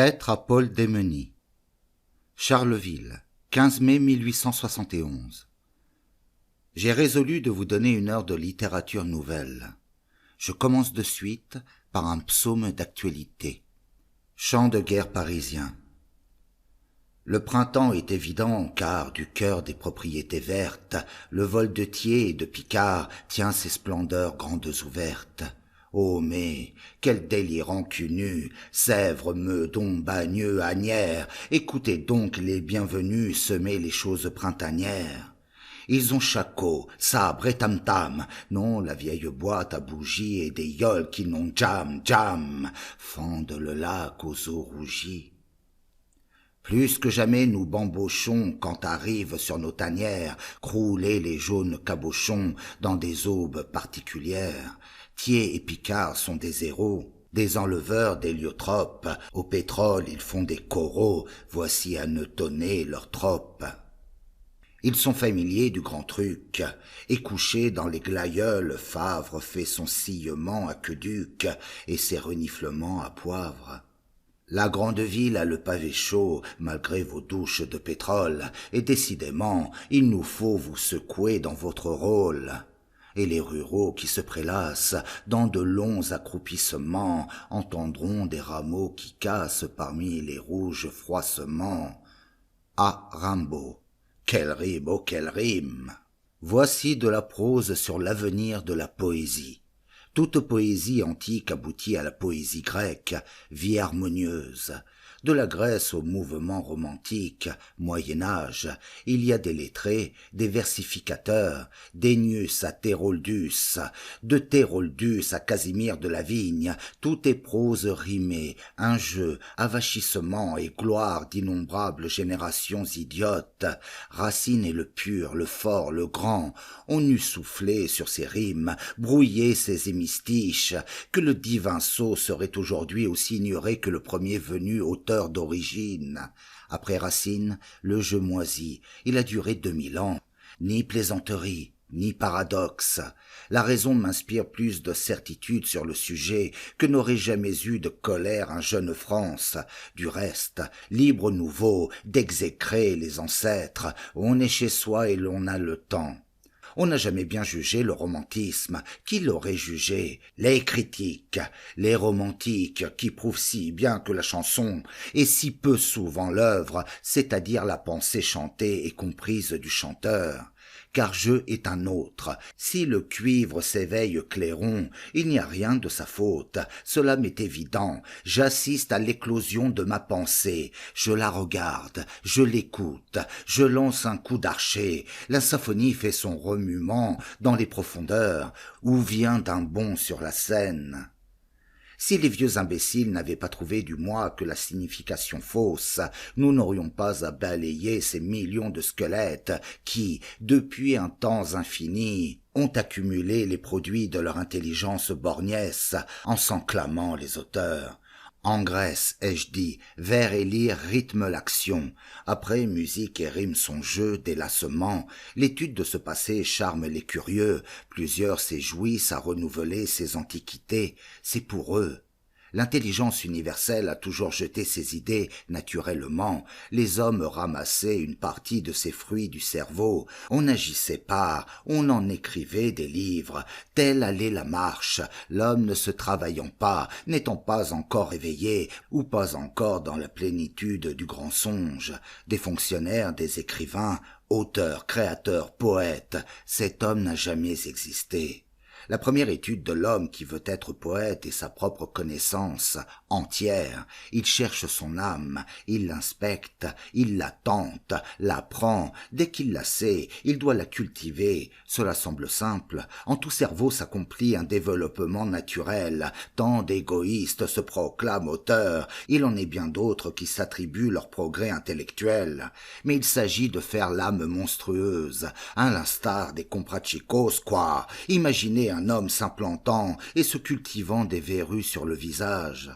Lettre à Paul Démeny. Charleville, 15 mai 1871. J'ai résolu de vous donner une heure de littérature nouvelle. Je commence de suite par un psaume d'actualité. Chant de guerre parisien. Le printemps est évident, car du cœur des propriétés vertes, le vol de Thiers et de Picard tient ses splendeurs grandes ouvertes. Oh mais, quel délire rancuneux, Sèvres, Meudon, Bagneux, Asnières, écoutez donc les bienvenus semer les choses printanières. Ils ont shako, sabre et tam-tam, non la vieille boîte à bougies et des yoles qui n'ont jam, fendent le lac aux eaux rougies. Plus que jamais nous bambochons quand arrivent sur nos tanières crouler les jaunes cabochons dans des aubes particulières. Thiers et Picard sont des héros, des enleveurs d'héliotropes, au pétrole ils font des coraux, voici à neutonner leurs tropes. Ils sont familiers du grand truc, et couché dans les glaïeuls, Favre fait son sillement à queduc et ses reniflements à poivre. La grande ville a le pavé chaud, malgré vos douches de pétrole, et décidément, il nous faut vous secouer dans votre rôle. Et les ruraux qui se prélassent dans de longs accroupissements entendront des rameaux qui cassent parmi les rouges froissements. Ah, Rimbaud, quelle rime, oh quelle rime! Voici de la prose sur l'avenir de la poésie. Toute poésie antique aboutit à la poésie grecque, vie harmonieuse. De la Grèce au mouvement romantique, Moyen-Âge, il y a des lettrés, des versificateurs, d'Ennius à Théroldus, de Théroldus à Casimir de la Vigne, tout est prose rimée, un jeu, avachissement et gloire d'innombrables générations idiotes. Racine est le pur, le fort, le grand, on eût soufflé sur ces rimes, brouillé ces hémistiches, que le divin sot serait aujourd'hui aussi ignoré que le premier venu auteur d'origine. Après Racine, le jeu moisit, il a duré 2000 ans. Ni plaisanterie, ni paradoxe. La raison m'inspire plus de certitude sur le sujet que n'aurait jamais eu de colère un jeune France. Du reste, libre nouveau d'exécrer les ancêtres, on est chez soi et l'on a le temps. On n'a jamais bien jugé le romantisme. Qui l'aurait jugé? Les critiques, les romantiques, qui prouvent si bien que la chanson est si peu souvent l'œuvre, c'est-à-dire la pensée chantée et comprise du chanteur. Car jeu est un autre. Si le cuivre s'éveille clairon, il n'y a rien de sa faute. Cela m'est évident. J'assiste à l'éclosion de ma pensée. Je la regarde, je l'écoute, je lance un coup d'archet. La symphonie fait son remuement dans les profondeurs, ou vient d'un bond sur la scène. Si les vieux imbéciles n'avaient pas trouvé du moins que la signification fausse, nous n'aurions pas à balayer ces millions de squelettes qui, depuis un temps infini, ont accumulé les produits de leur intelligence borgnesse en s'en clamant les auteurs. En Grèce, ai-je dit, vers et lyre rythment l'action. Après, musique et rime sont jeu, délassement. L'étude de ce passé charme les curieux. Plusieurs s'éjouissent à renouveler ces antiquités. C'est pour eux. L'intelligence universelle a toujours jeté ses idées naturellement. Les hommes ramassaient une partie de ces fruits du cerveau. On n'agissait pas, on en écrivait des livres. Telle allait la marche, l'homme ne se travaillant pas, n'étant pas encore éveillé, ou pas encore dans la plénitude du grand songe. Des fonctionnaires, des écrivains, auteurs, créateurs, poètes, cet homme n'a jamais existé. La première étude de l'homme qui veut être poète est sa propre connaissance entière. Il cherche son âme, il l'inspecte, il la tente, l'apprend. Dès qu'il la sait, il doit la cultiver. Cela semble simple. En tout cerveau s'accomplit un développement naturel. Tant d'égoïstes se proclament auteurs. Il en est bien d'autres qui s'attribuent leur progrès intellectuel. Mais il s'agit de faire l'âme monstrueuse, à l'instar des comprachicos, quoi. Imaginez un homme s'implantant et se cultivant des verrues sur le visage.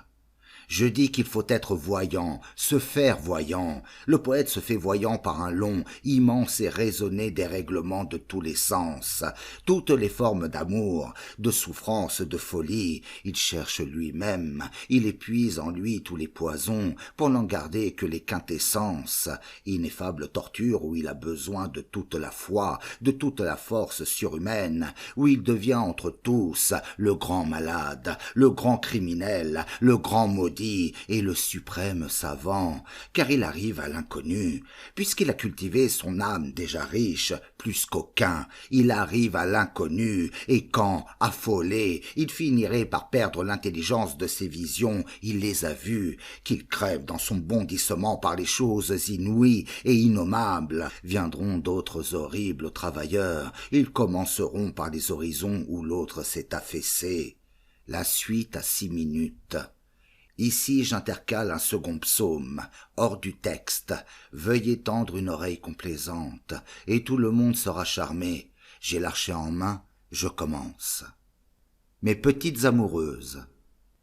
Je dis qu'il faut être voyant, se faire voyant. Le poète se fait voyant par un long, immense et raisonné dérèglement de tous les sens. Toutes les formes d'amour, de souffrance, de folie, il cherche lui-même. Il épuise en lui tous les poisons pour n'en garder que les quintessences. Ineffable torture où il a besoin de toute la foi, de toute la force surhumaine, où il devient entre tous le grand malade, le grand criminel, le grand maudit et le suprême savant, car il arrive à l'inconnu, puisqu'il a cultivé son âme déjà riche, plus qu'aucun, il arrive à l'inconnu, et quand, affolé, il finirait par perdre l'intelligence de ses visions, il les a vues, qu'il crève dans son bondissement par les choses inouïes et innommables, viendront d'autres horribles travailleurs, ils commenceront par les horizons où l'autre s'est affaissé. La suite à 6 minutes. Ici j'intercale un second psaume, hors du texte. Veuillez tendre une oreille complaisante, et tout le monde sera charmé. J'ai l'archet en main, je commence. Mes petites amoureuses.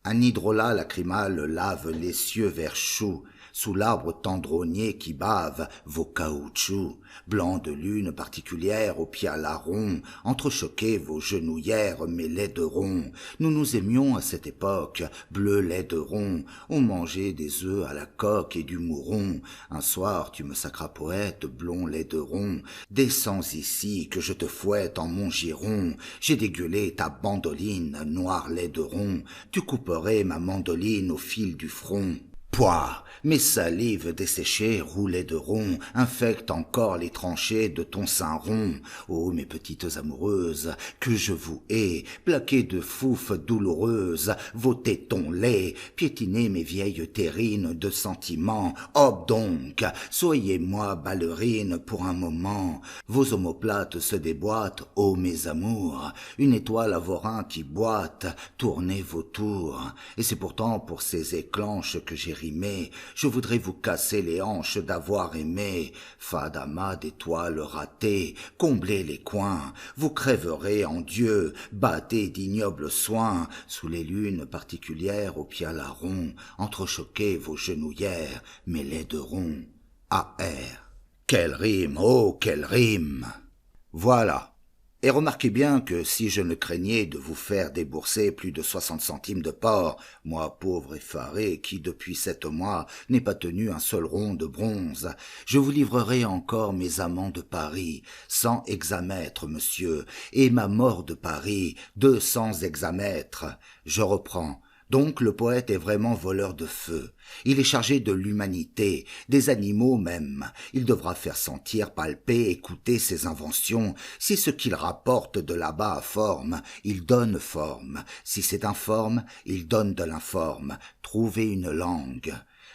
Un hydrolat lacrymal lave les cieux vers chou, sous l'arbre tendronnier qui bave vos caoutchoucs, blancs de lune particulière aux pieds à larron, entrechoquez vos genouillères mes laiderons. Nous nous aimions à cette époque, bleu laideron, on mangeait des œufs à la coque et du mouron. Un soir tu me sacras poète, blond laideron, descends ici que je te fouette en mon giron. J'ai dégueulé ta bandoline, noir laideron, tu couperais ma mandoline au fil du front. Pouah, mes salives desséchées, roulées de rond, infectent encore les tranchées de ton sein rond. Ô mes petites amoureuses, que je vous hais, plaquées de foufes douloureuses, vos tétons laids, piétinez mes vieilles terrines de sentiments. Hop donc, soyez-moi ballerine pour un moment. Vos omoplates se déboîtent, ô mes amours, une étoile à vos reins qui boite, tournez vos tours. Et c'est pourtant pour ces éclanches que j'ai je voudrais vous casser les hanches d'avoir aimé. Fade amas d'étoiles ratées, comblez les coins, vous crèverez en Dieu, battez d'ignobles soins, sous les lunes particulières aux pieds à larron, entrechoquez vos genouillères, mes laiderons. A.R. Quelle rime, oh, quelle rime! Voilà. Et remarquez bien que si je ne craignais de vous faire débourser plus de 60 centimes de porc, moi pauvre effaré qui depuis 7 mois n'ai pas tenu un seul rond de bronze, je vous livrerai encore mes amants de Paris, 100 hexamètres, monsieur, et ma mort de Paris, 200 hexamètres. Je reprends. Donc le poète est vraiment voleur de feu. Il est chargé de l'humanité, des animaux même. Il devra faire sentir, palper, écouter ses inventions. Si ce qu'il rapporte de là-bas a forme, il donne forme. Si c'est informe, il donne de l'informe. Trouvez une langue.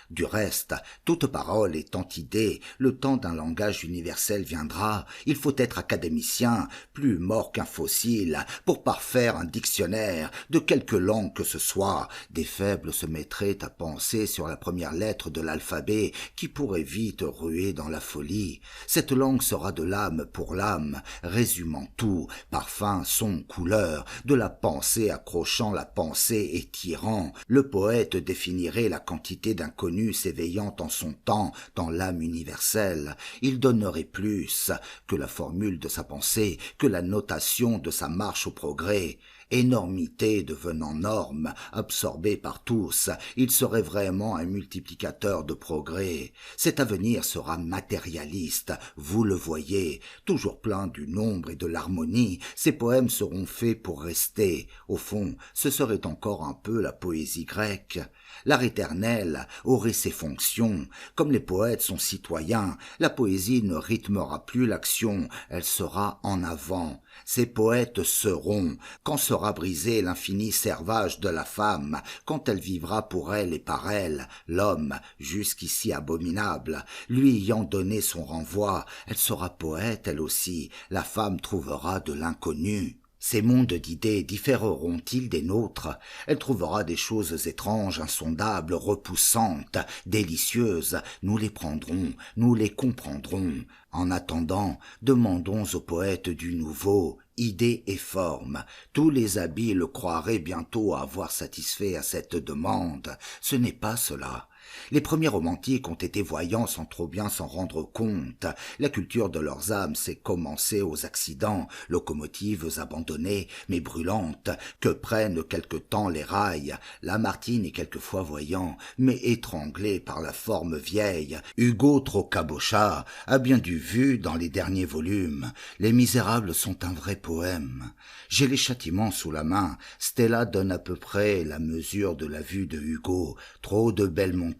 Du reste, toute parole étant idée, le temps d'un langage universel viendra. Il faut être académicien, plus mort qu'un fossile, pour parfaire un dictionnaire, de quelque langue que ce soit. Des faibles se mettraient à penser sur la première lettre de l'alphabet, qui pourrait vite ruer dans la folie. Cette langue sera de l'âme pour l'âme, résumant tout, parfum, son, couleur, de la pensée accrochant la pensée et tirant. Le poète définirait la quantité d'inconnus s'éveillant en son temps dans l'âme universelle. Il donnerait plus que la formule de sa pensée, que la notation de sa marche au progrès. Énormité devenant norme, absorbée par tous, il serait vraiment un multiplicateur de progrès. Cet avenir sera matérialiste, vous le voyez, toujours plein du nombre et de l'harmonie, ces poèmes seront faits pour rester. Au fond, ce serait encore un peu la poésie grecque. L'art éternel aurait ses fonctions. Comme les poètes sont citoyens, la poésie ne rythmera plus l'action, elle sera en avant. Ces poètes seront, quand sera brisé l'infini servage de la femme, quand elle vivra pour elle et par elle, l'homme, jusqu'ici abominable, lui ayant donné son renvoi, elle sera poète elle aussi, la femme trouvera de l'inconnu. Ces mondes d'idées différeront-ils des nôtres? Elle trouvera des choses étranges, insondables, repoussantes, délicieuses. Nous les prendrons, nous les comprendrons. En attendant, demandons aux poètes du nouveau, idées et formes. Tous les habiles croiraient bientôt avoir satisfait à cette demande. Ce n'est pas cela. Les premiers romantiques ont été voyants sans trop bien s'en rendre compte. La culture de leurs âmes s'est commencée aux accidents, locomotives abandonnées, mais brûlantes, que prennent quelque temps les rails. Lamartine est quelquefois voyant, mais étranglé par la forme vieille. Hugo, trop cabochard, a bien du vu dans les derniers volumes. Les Misérables sont un vrai poème. J'ai les châtiments sous la main. Stella donne à peu près la mesure de la vue de Hugo. Trop de belles montées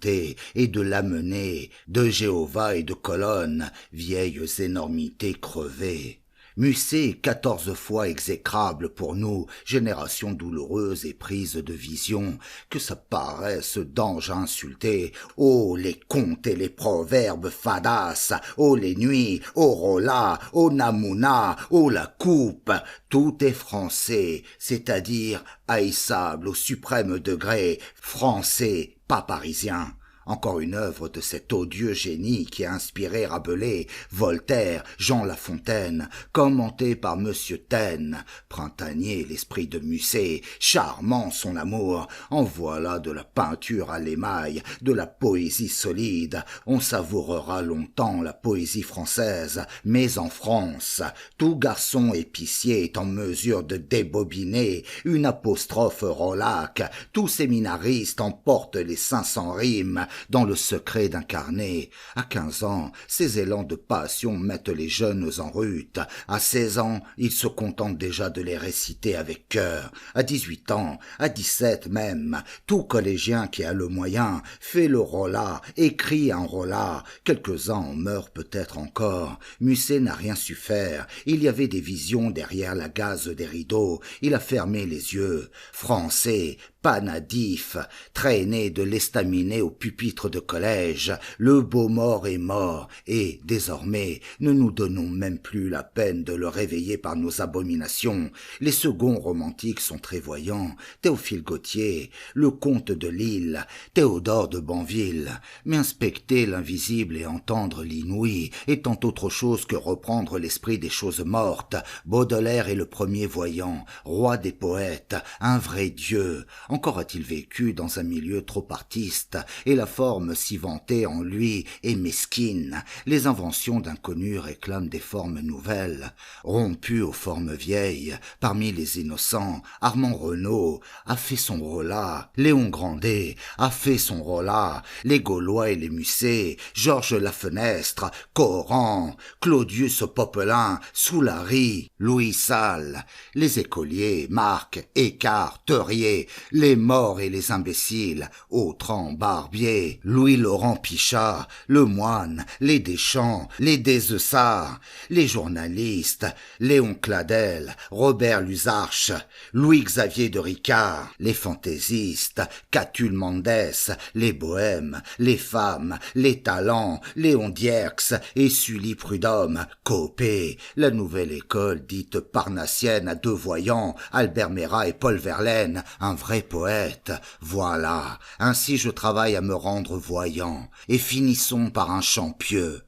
et de l'amener, de Jéhovah et de colonnes, vieilles énormités crevées. Musset, 14 fois exécrable pour nous, génération douloureuse et prise de vision, que ça paraisse d'ange insulté. Oh, les contes et les proverbes fadas, oh, les nuits, oh, Rolla, oh, Namouna, oh, la coupe, tout est français, c'est-à-dire haïssable au suprême degré, français, pas parisien. Encore une œuvre de cet odieux génie qui a inspiré Rabelais, Voltaire, Jean Lafontaine, commentée par Monsieur Taine. Printanier l'esprit de Musset, charmant son amour, en voilà de la peinture à l'émail, de la poésie solide. On savourera longtemps la poésie française, mais en France, tout garçon épicier est en mesure de débobiner une apostrophe Rollac, tout séminariste emporte les 500 rimes, dans le secret d'un carnet. À 15 ans, ces élans de passion mettent les jeunes en rute. À 16 ans, ils se contentent déjà de les réciter avec cœur. À 18 ans, à 17 même, tout collégien qui a le moyen fait le Rolla, écrit un Rolla. Quelques-uns en meurent peut-être encore. Musset n'a rien su faire. Il y avait des visions derrière la gaze des rideaux. Il a fermé les yeux. Français, panadif, traîné de l'estaminet au pupitre de collège, le beau mort est mort, et, désormais, ne nous donnons même plus la peine de le réveiller par nos abominations. Les seconds romantiques sont très voyants, Théophile Gautier, le comte de Lille, Théodore de Banville, mais inspecter l'invisible et entendre l'inouï, étant autre chose que reprendre l'esprit des choses mortes. Baudelaire est le premier voyant, roi des poètes, un vrai dieu. Encore a-t-il vécu dans un milieu trop artiste, et la forme si vantée en lui est mesquine. Les inventions d'inconnus réclament des formes nouvelles. Rompu aux formes vieilles, parmi les innocents, Armand Renaud a fait son Rolla, Léon Grandet a fait son Rolla, les Gaulois et les Musset, Georges Lafenestre, Coran, Claudius Popelin, Soulary, Louis Salle, les écoliers, Marc, Écart, Theuriet, les morts et les imbéciles, Autran, Barbier, Louis-Laurent Pichat, le moine, les Deschamps, les Desessarts, les journalistes, Léon Cladel, Robert Lusarche, Louis-Xavier de Ricard, les fantaisistes, Catulle Mendès, les bohèmes, les femmes, les talents, Léon Dierx et Sully Prudhomme, Copé, la nouvelle école dite parnassienne à deux voyants, Albert Merat et Paul Verlaine, un vrai poète. Voilà, ainsi je travaille à me rendre voyant, et finissons par un chant pieux.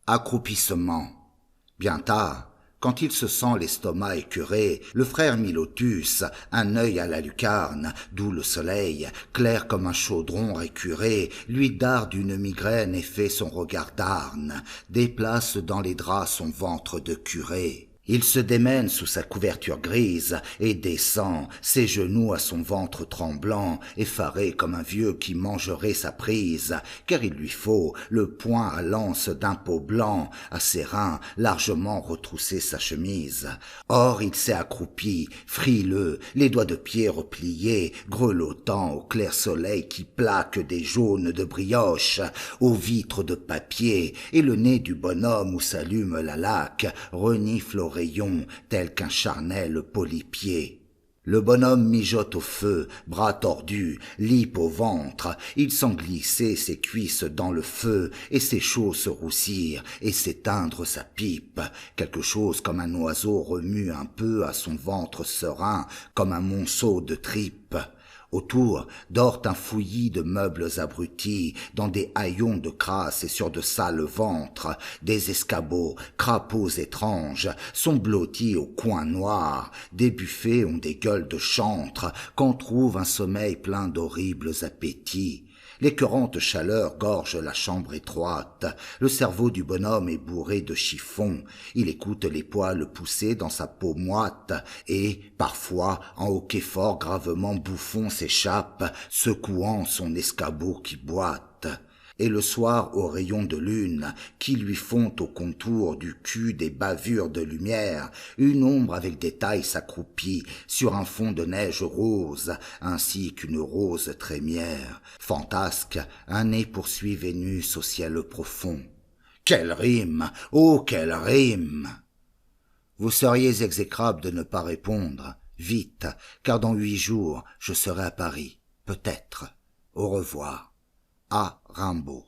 Accroupissement. Bien tard, quand il se sent l'estomac écuré, le frère Milotus, un œil à la lucarne, d'où le soleil, clair comme un chaudron récuré, lui darde une migraine et fait son regard d'arne, déplace dans les draps son ventre de curé. Il se démène sous sa couverture grise et descend, ses genoux à son ventre tremblant, effaré comme un vieux qui mangerait sa prise, car il lui faut le poing à l'anse d'un peau blanc, à ses reins largement retrousser sa chemise. Or il s'est accroupi, frileux, les doigts de pied repliés, grelottant au clair soleil qui plaque des jaunes de brioche, aux vitres de papier, et le nez du bonhomme où s'allume la laque renifle au rayon tel qu'un charnel polypier. Le bonhomme mijote au feu, bras tordus, lippe au ventre. Il sent glisser ses cuisses dans le feu, et ses cheveux se roussir, et s'éteindre sa pipe. Quelque chose comme un oiseau remue un peu à son ventre serein, comme un monceau de tripes. Autour dort un fouillis de meubles abrutis, dans des haillons de crasse et sur de sales ventres. Des escabeaux, crapauds étranges, sont blottis au coin noir. Des buffets ont des gueules de chantre, qu'on trouve un sommeil plein d'horribles appétits. L'écœurante chaleur gorge la chambre étroite. Le cerveau du bonhomme est bourré de chiffons. Il écoute les poils pousser dans sa peau moite et, parfois, un hoquet fort gravement bouffon s'échappe, secouant son escabeau qui boite. Et le soir, aux rayons de lune, qui lui font au contour du cul des bavures de lumière, une ombre avec des tailles s'accroupit sur un fond de neige rose, ainsi qu'une rose trémière. Fantasque, un nez poursuit Vénus au ciel profond. Quelle rime! Oh, quelle rime! Vous seriez exécrable de ne pas répondre. Vite, car dans 8 jours, je serai à Paris. Peut-être. Au revoir. A. Rimbaud.